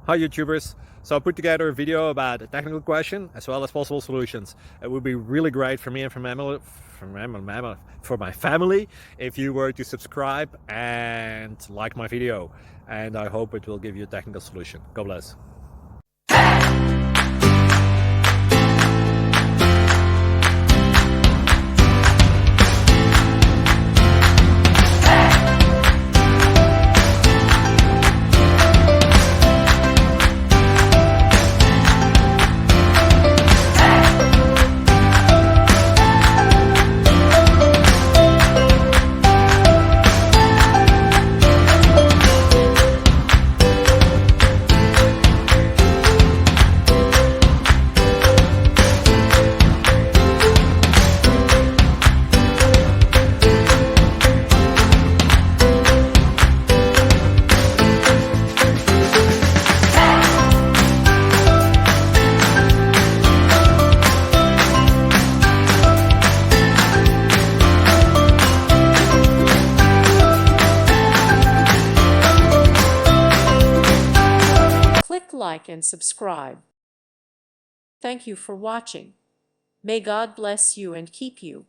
Hi YouTubers! So I put together a video about a technical question as well as possible solutions. It would be really great for me and for my family if you were to subscribe and like my video, and I hope it will give you a technical solution. God bless. Click like and subscribe. Thank you for watching. May God bless you and keep you.